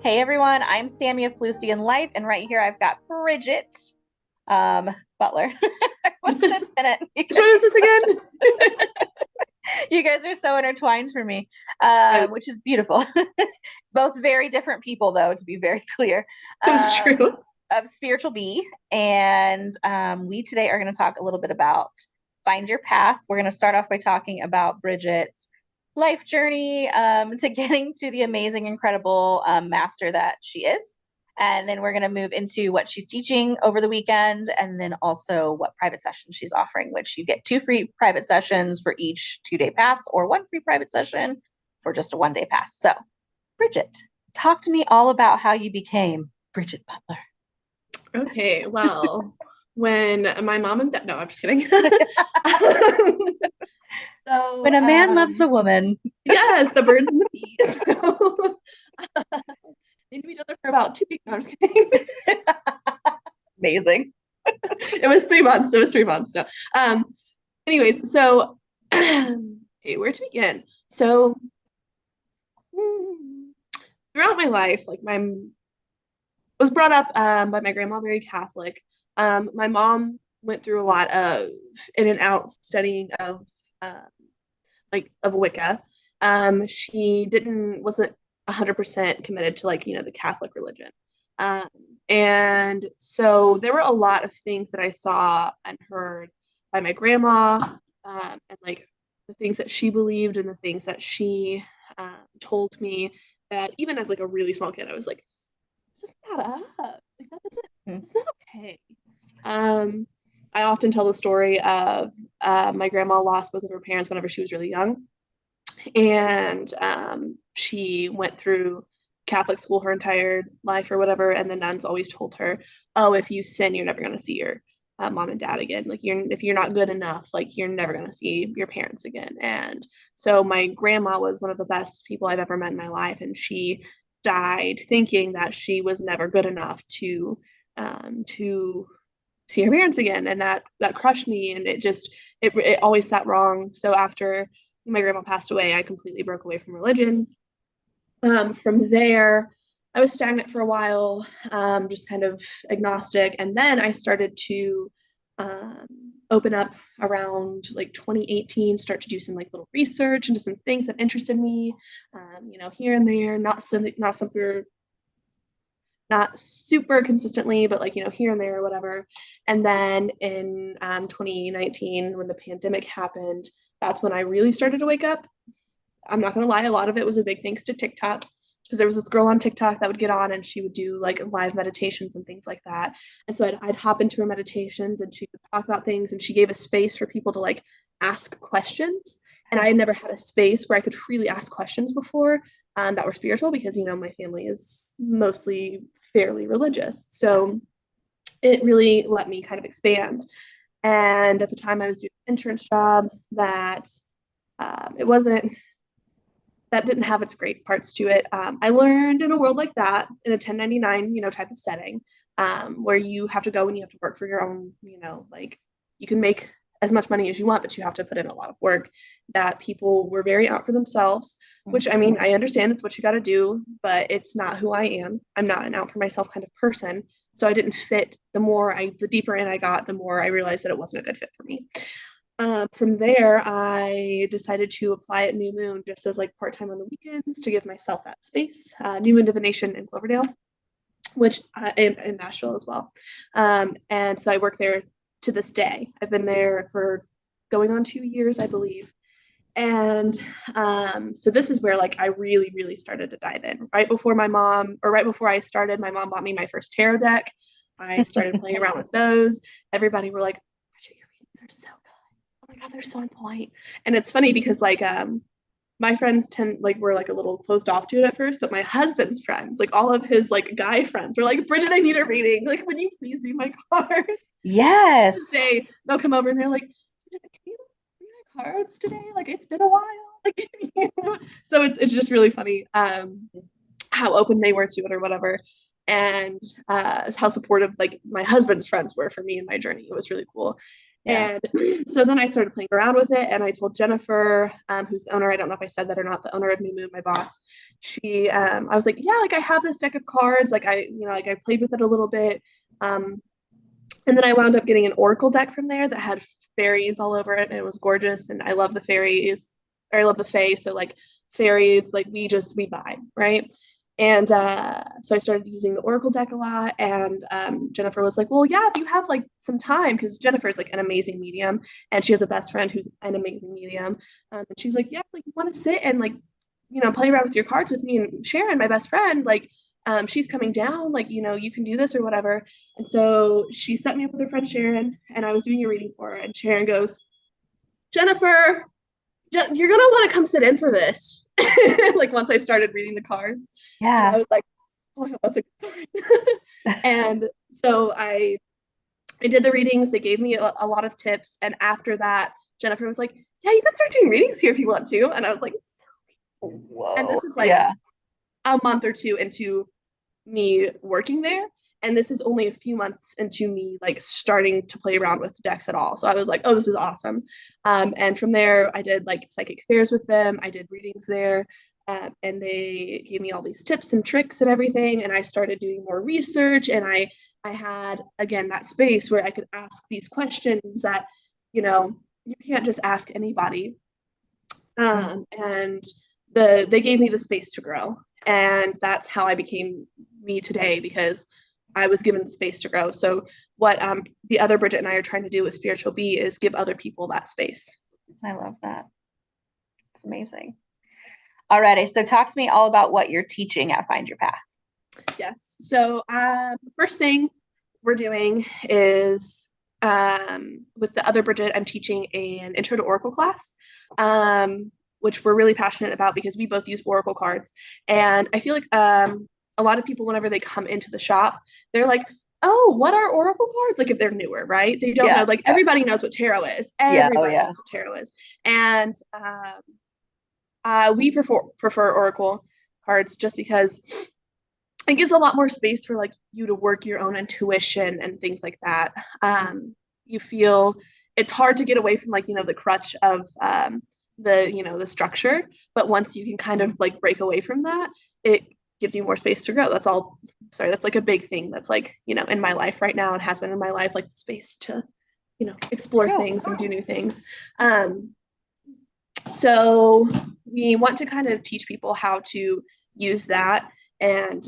Hey everyone, I'm Sammy of Lucy in Life, and right here I've got Bridget Butler. What's it in it? Which one is this again? You guys are so intertwined for me, Yes, which is beautiful. Both very different people, though, to be very clear, it's true. of Spiritual Bee. And we today are going to talk a little bit about Find Your Path. We're going to start off by talking about Bridget's life journey to getting to the amazing, incredible master that she is. And then we're going to move into what she's teaching over the weekend, and then also what private sessions she's offering, which you get 2 free private sessions for each 2-day pass, or 1 free private session for just a 1-day pass. So, Bridget, talk to me all about how you became Bridget Butler. Okay, well, when my mom and dad, no, I'm just kidding. When So, a man loves a woman. yes, the birds and the bees. They knew each other for about 2 weeks. No, I'm just kidding. Amazing. It was 3 months. It was 3 months. No. Anyways, so, okay, where to begin? So, throughout my life, like my was brought up by my grandma, very Catholic. My mom went through a lot of in and out studying of um, of Wicca. She didn't wasn't 100% committed to the Catholic religion. Um, and so there were a lot of things that I saw and heard by my grandma, and like the things that she believed and the things that she told me that even as like a really small kid, I was like, just not up. Like that isn't Mm. it's not okay. Um, I often tell the story of my grandma lost both of her parents whenever she was really young, and she went through Catholic school her entire life or whatever, and the nuns always told her, "Oh, if you sin, you're never going to see your mom and dad again. Like if you're not good enough, like you're never going to see your parents again." And so my grandma was one of the best people I've ever met in my life, and she died thinking that she was never good enough to see her parents again, and that crushed me, and it always sat wrong. So after my grandma passed away, I completely broke away from religion. From there, I was stagnant for a while, just kind of agnostic. And then I started to um, open up around like 2018, start to do some like little research into some things that interested me, here and there, not super consistently, but like, here and there or whatever. And then in 2019, when the pandemic happened, that's when I really started to wake up. I'm not gonna lie, a lot of it was a big thanks to TikTok, because there was this girl on TikTok that would get on and she would do like live meditations and things like that. And so I'd hop into her meditations and she would talk about things, and she gave a space for people to like ask questions. And I had Yes. never had a space where I could freely ask questions before, that were spiritual, because my family is mostly fairly religious. So it really let me kind of expand. And at the time, I was doing an insurance job it wasn't that didn't have its great parts to it. I learned in a world like that, in a 1099, type of setting, where you have to go and you have to work for your own, like you can make as much money as you want, but you have to put in a lot of work. That people were very out for themselves, which I mean, I understand it's what you got to do, but it's not who I am. I'm not an out for myself kind of person. So I didn't fit. The deeper in I got, the more I realized that it wasn't a good fit for me. From there, I decided to apply at New Moon just as like part time on the weekends to give myself that space. New Moon Divination in Cloverdale, which in Nashville as well. And so I work there to this day. I've been there for going on 2 years, I believe. And so this is where like I really, really started to dive in. Right before I started, my mom bought me my first tarot deck. I started playing around with those. Everybody were like, your readings are so good. Oh my God, they're so on point. And it's funny because my friends were like a little closed off to it at first, but my husband's friends, like all of his like guy friends, were like, Bridget, I need a reading. Like, would you please read my cards? Yes. This day they'll come over and they're like, can you read my cards today? Like, it's been a while. Like, so it's just really funny how open they were to it or whatever. And how supportive like my husband's friends were for me in my journey. It was really cool. Yeah. And so then I started playing around with it, and I told Jennifer, who's the owner, I don't know if I said that or not, the owner of New Moon, my boss. I was like, yeah, like I have this deck of cards, like like I played with it a little bit. Um, and then I wound up getting an oracle deck from there that had fairies all over it, and it was gorgeous. And I love the fairies, or I love the fae. So like fairies, like we vibe, right? And so I started using the oracle deck a lot. And Jennifer was like, "Well, yeah, if you have like some time, because Jennifer is like an amazing medium, and she has a best friend who's an amazing medium." And she's like, "Yeah, like you want to sit and like play around with your cards with me and Sharon, my best friend, like." She's coming down, like, you can do this or whatever. And so she set me up with her friend Sharon, and I was doing a reading for her. And Sharon goes, Jennifer, you're going to want to come sit in for this. Like, once I started reading the cards. And I Yeah. was like, oh, that's a good sign. And so I did the readings. They gave me a lot of tips. And after that, Jennifer was like, yeah, you can start doing readings here if you want to. And I was like, and Whoa. this is like Yeah. a month or two into me working there. And this is only a few months into me like starting to play around with decks at all. So I was like, oh, this is awesome. And from there, I did like psychic fairs with them. I did readings there. And they gave me all these tips and tricks and everything. And I started doing more research. And I had, again, that space where I could ask these questions that, you can't just ask anybody. And they gave me the space to grow, and that's how I became me today, because I was given the space to grow. So what the other Bridget and I are trying to do with Spiritual Bee is give other people that space. I love that. It's amazing. Alrighty. So talk to me all about what you're teaching at Find Your Path. Yes. So first thing we're doing is with the other Bridget, I'm teaching an intro to Oracle class, which we're really passionate about because we both use Oracle cards. And I feel like a lot of people, whenever they come into the shop, they're like, oh, what are Oracle cards? Like if they're newer, right? They don't know, Yeah. like Yeah. everybody knows what tarot is. Yeah. Oh, Everybody yeah. knows what tarot is. And we prefer Oracle cards just because it gives a lot more space for like you to work your own intuition and things like that. You feel it's hard to get away from like the crutch of the structure, but once you can kind of like break away from that, it gives you more space to grow. That's all. Sorry, that's like a big thing that's like in my life right now and has been in my life, like the space to explore Cool. things and do new things. So we want to kind of teach people how to use that and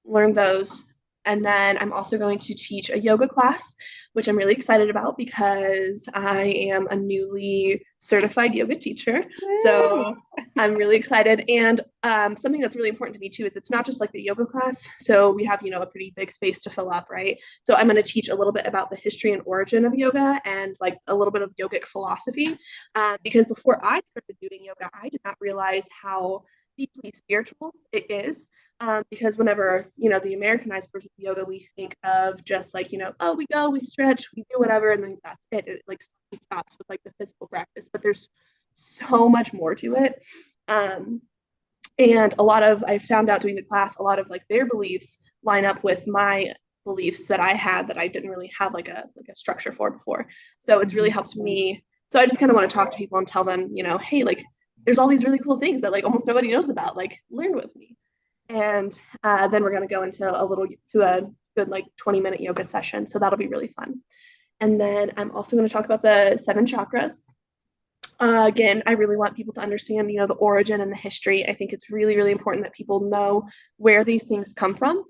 learn those. And then I'm also going to teach a yoga class, which I'm really excited about because I am a newly certified yoga teacher. So I'm really excited. And something that's really important to me too is it's not just like the yoga class. So we have, a pretty big space to fill up, right? So I'm going to teach a little bit about the history and origin of yoga and like a little bit of yogic philosophy. Because before I started doing yoga, I did not realize how deeply spiritual it is. Because whenever the Americanized version of yoga, we think of just like oh, we go, we stretch, we do whatever, and then that's it. It like stops with like the physical practice, but there's so much more to it. And I found out doing the class, a lot of like their beliefs line up with my beliefs that I had that I didn't really have like a structure for before. So it's really helped me. So I just kind of want to talk to people and tell them, hey, like there's all these really cool things that like almost nobody knows about. Like learn with me. And then we're going to go into a good like 20-minute yoga session. So that'll be really fun. And then I'm also going to talk about the 7 chakras. Again, I really want people to understand, the origin and the history. I think it's really, really important that people know where these things come from.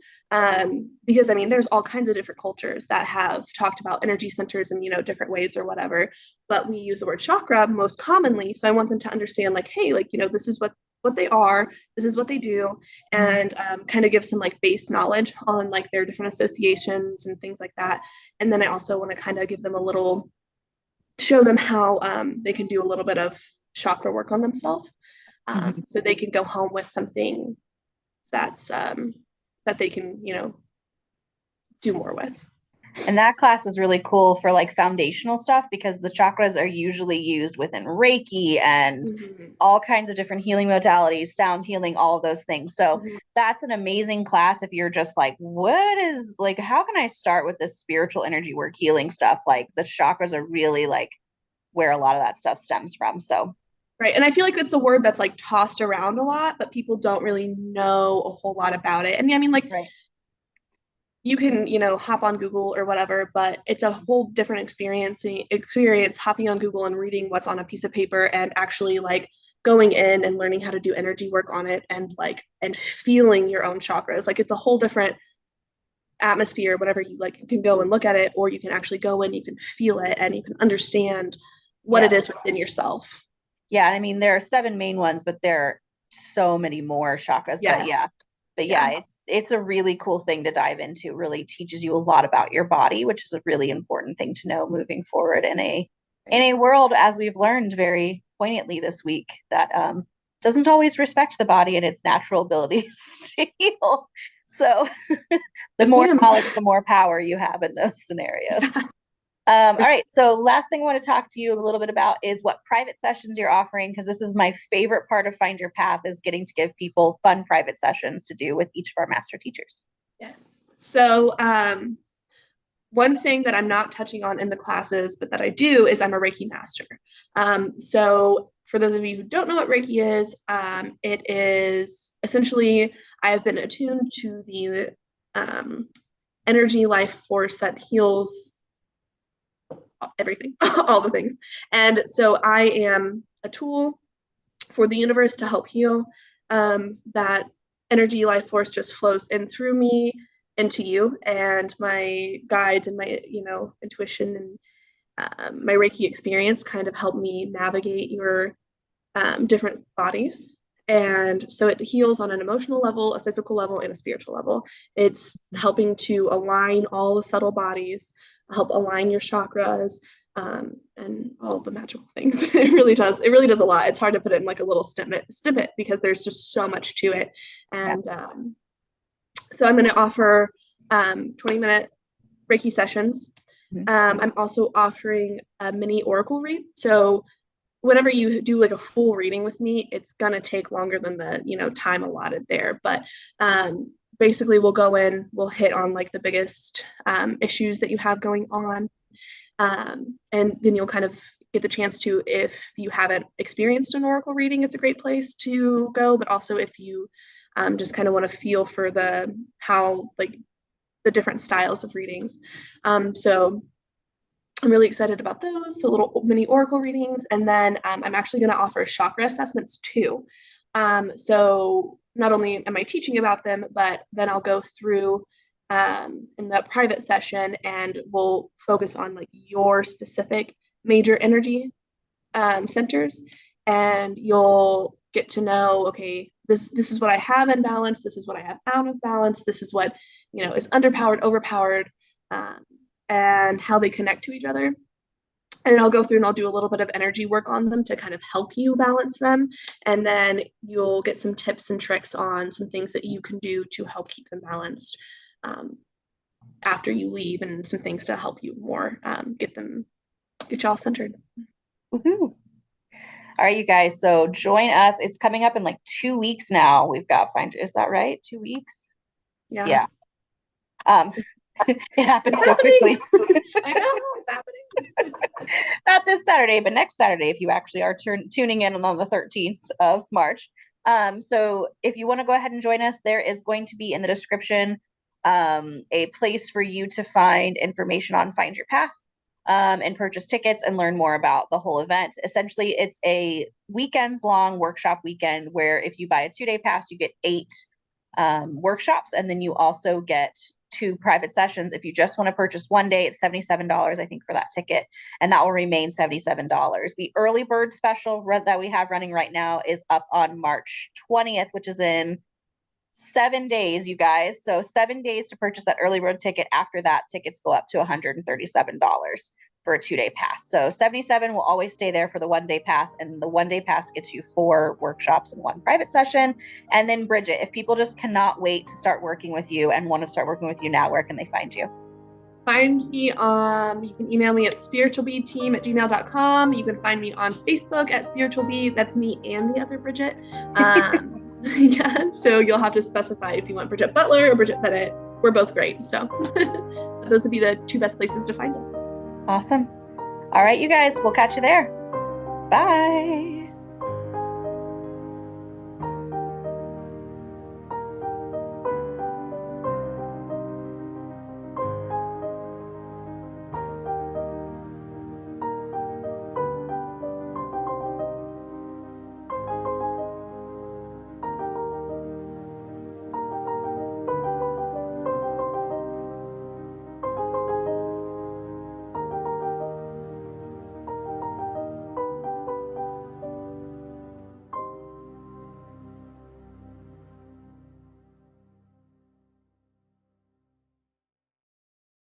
Because I mean, there's all kinds of different cultures that have talked about energy centers in, different ways or whatever, but we use the word chakra most commonly. So I want them to understand like, hey, like, this is what they are, this is what they do, and kind of give some like base knowledge on like their different associations and things like that. And then I also want to kind of give them a little show them how they can do a little bit of chakra work on themselves, so they can go home with something that's that they can do more with. And that class is really cool for like foundational stuff because the chakras are usually used within Reiki and Mhm. all kinds of different healing modalities, sound healing, all of those things. So Mhm. that's an amazing class if you're just like, what is like, how can I start with this spiritual energy work healing stuff? Like the chakras are really like where a lot of that stuff stems from. So, Right. And I feel like it's a word that's like tossed around a lot, but people don't really know a whole lot about it. And yeah, I mean, like right. you can, hop on Google or whatever, but it's a whole different experience hopping on Google and reading what's on a piece of paper and actually like going in and learning how to do energy work on it and like and feeling your own chakras. Like it's a whole different atmosphere, whatever you like, you can go and look at it, or you can actually go in, you can feel it, and you can understand what it Yeah. is within yourself. Yeah. I mean, there are seven main ones, but there are so many more chakras. But Yes. yeah. But Yeah. yeah, it's a really cool thing to dive into. Really teaches you a lot about your body, which is a really important thing to know moving forward in Right. a world, as we've learned very poignantly this week, that doesn't always respect the body and its natural abilities to heal. So the Yes, more ma'am. knowledge, the more power you have in those scenarios. All right. So last thing I want to talk to you a little bit about is what private sessions you're offering, because this is my favorite part of Find Your Path is getting to give people fun private sessions to do with each of our master teachers. Yes. So, one thing that I'm not touching on in the classes, but that I do is I'm a Reiki master. So, for those of you who don't know what Reiki is, it is essentially I have been attuned to the um, energy life force that heals everything, all the things. And so I am a tool for the universe to help heal. That energy life force just flows in through me into you, and my guides and my intuition and my Reiki experience kind of help me navigate your different bodies. And so it heals on an emotional level, a physical level, and a spiritual level. It's helping to align all the subtle bodies, help align your chakras, and all of the magical things. It really does. It really does a lot. It's hard to put it in like a little snippet because there's just so much to it. Yeah. And so I'm going to offer 20-minute Reiki sessions. Mhm. I'm also offering a mini oracle read. So whenever you do like a full reading with me, it's gonna take longer than the time allotted there. But basically, we'll go in, we'll hit on like the biggest issues that you have going on, and then you'll kind of get the chance to, if you haven't experienced an oracle reading, it's a great place to go. But also, if you just kind of want to feel for the how like the different styles of readings, so I'm really excited about those. So little mini oracle readings, and then I'm actually going to offer chakra assessments too. So not only am I teaching about them, but then I'll go through in the private session, and we'll focus on like your specific major energy centers, and you'll get to know, okay, this is what I have in balance, this is what I have out of balance, this is what is underpowered, overpowered, um, and how they connect to each other. And I'll go through and I'll do a little bit of energy work on them to kind of help you balance them. And then you'll get some tips and tricks on some things that you can do to help keep them balanced um, after you leave, and some things to help you more get you all centered. Woohoo. All right, you guys. So join us. It's coming up in like 2 weeks now. We've got Find. Is that right? 2 weeks? Yeah. Yeah. Um, it happens It's so happening. quickly. I know it's happening. Not this Saturday, but next Saturday, if you actually are tuning in on the 13th of March. So if you want to go ahead and join us, there is going to be in the description a place for you to find information on Find Your Path and purchase tickets and learn more about the whole event. Essentially, it's a weekends long workshop weekend where if you buy a 2-day pass, you get 8 workshops, and then you also get 2 private sessions. If you just want to purchase one day, it's $77, I think, for that ticket, and that will remain $77. The early bird special that we have running right now is up on March 20th, which is in 7 days, you guys. So 7 days to purchase that early bird ticket. After that, tickets go up to $137 for a 2-day pass. So 77 will always stay there for the 1-day pass, and the 1-day pass gets you 4 workshops and 1 private session. And then Bridget, if people just cannot wait to start working with you and want to start working with you now, where can they find you? find me you can email me at spiritualbeeteam@gmail.com. You can find me on Facebook at spiritualbee. That's me and the other Bridget. Yeah, so you'll have to specify if you want Bridget Butler or Bridget Bennett. We're both great. So those would be the two best places to find us. Awesome. All right, you guys, we'll catch you there. Bye.